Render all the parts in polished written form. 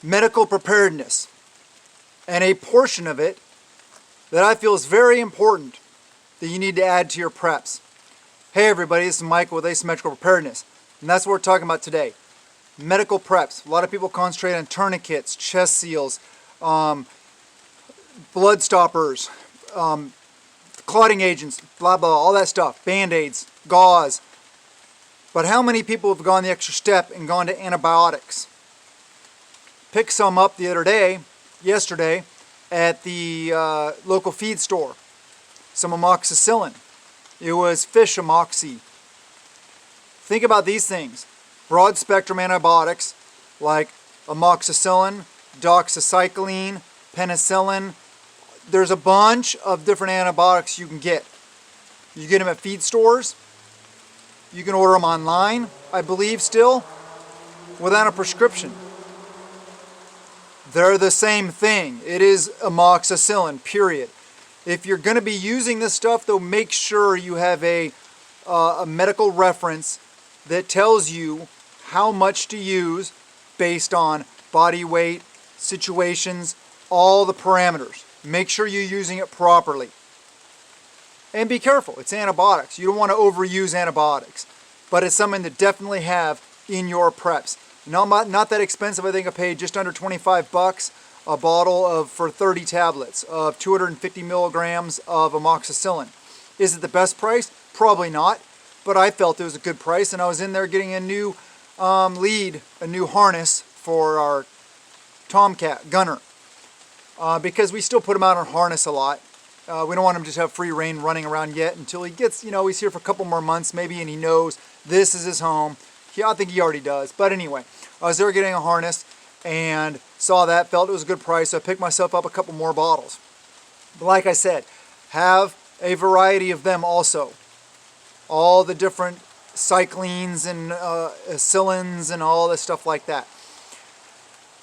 medical preparedness, and a portion of it that I feel is very important that you need to add to your preps. Hey everybody, this is Michael with Asymmetrical Preparedness, and that's what we're talking about today. Medical preps. A lot of people concentrate on tourniquets, chest seals, blood stoppers, clotting agents, blah blah, all that stuff, band-aids, gauze. But how many people have gone the extra step and gone to antibiotics? Picked some up yesterday, at the local feed store. Some amoxicillin. It was fish amoxy. Think about these things. Broad spectrum antibiotics like amoxicillin, doxycycline, penicillin. There's a bunch of different antibiotics you can get. You get them at feed stores. You can order them online, I believe still, without a prescription. They're the same thing. It is amoxicillin, period. If you're going to be using this stuff, though, make sure you have a medical reference that tells you how much to use based on body weight, situations, all the parameters. Make sure you're using it properly. And be careful, it's antibiotics. You don't want to overuse antibiotics. But it's something to definitely have in your preps. Not that expensive. I think I paid just under 25 bucks a bottle for 30 tablets of 250 milligrams of amoxicillin. Is it the best price? Probably not. But I felt it was a good price, and I was in there getting a new lead, a new harness for our Tomcat Gunner. Because we still put him out on harness a lot. We don't want him to just have free reign running around yet until he gets, he's here for a couple more months maybe, and he knows this is his home. I think he already does. But anyway, I was there getting a harness and saw that, felt it was a good price, so I picked myself up a couple more bottles. But like I said, have a variety of them also. All the different cyclines and acylins and all this stuff like that.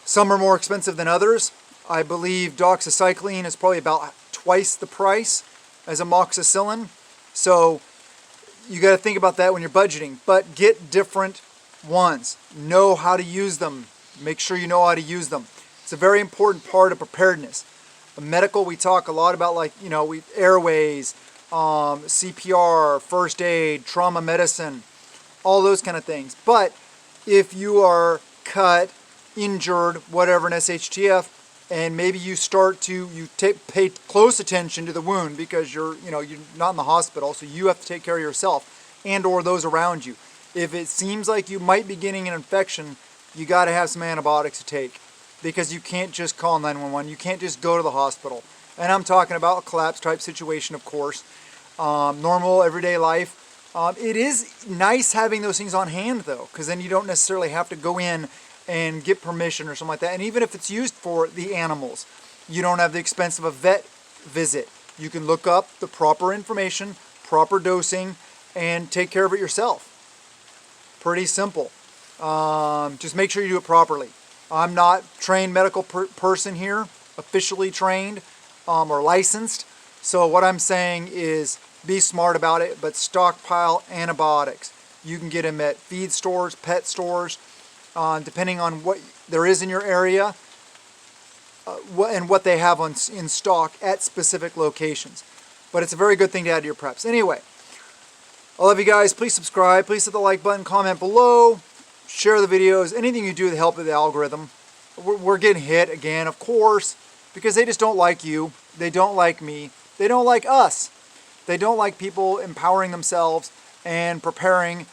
Some are more expensive than others. I believe doxycycline is probably about twice the price as amoxicillin. So you got to think about that when you're budgeting. But get different ones. Know how to use them. Make sure you know how to use them. It's a very important part of preparedness. Medical, we talk a lot about airways, CPR, first aid, trauma medicine, all those kind of things. But if you are cut, injured, whatever, in SHTF, and maybe you pay close attention to the wound because you're not in the hospital, so you have to take care of yourself and or those around you. If it seems like you might be getting an infection, you got to have some antibiotics to take because you can't just call 911. You can't just go to the hospital. And I'm talking about a collapse type situation, of course. Normal everyday life. It is nice having those things on hand though, because then you don't necessarily have to go in and get permission or something like that. And even if it's used for the animals, you don't have the expense of a vet visit. You can look up the proper information, proper dosing, and take care of it yourself. Pretty simple. Just make sure you do it properly. I'm not a trained medical person here, officially trained or licensed. So what I'm saying is be smart about it, but stockpile antibiotics. You can get them at feed stores, pet stores, depending on what there is in your area and what they have in stock at specific locations. But it's a very good thing to add to your preps. Anyway, I love you guys. Please subscribe. Please hit the like button, comment below, share the videos, anything you do to help with the algorithm. We're getting hit again, of course, because they just don't like you. They don't like me. They don't like us. They don't like people empowering themselves and preparing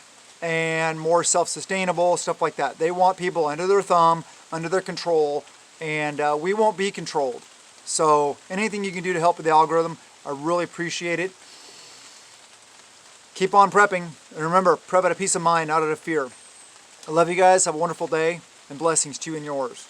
and more self-sustainable, stuff like that. They want people under their thumb, under their control, and we won't be controlled. So anything you can do to help with the algorithm, I really appreciate it. Keep on prepping, and remember, prep out of peace of mind, not out of fear. I love you guys. Have a wonderful day, and blessings to you and yours.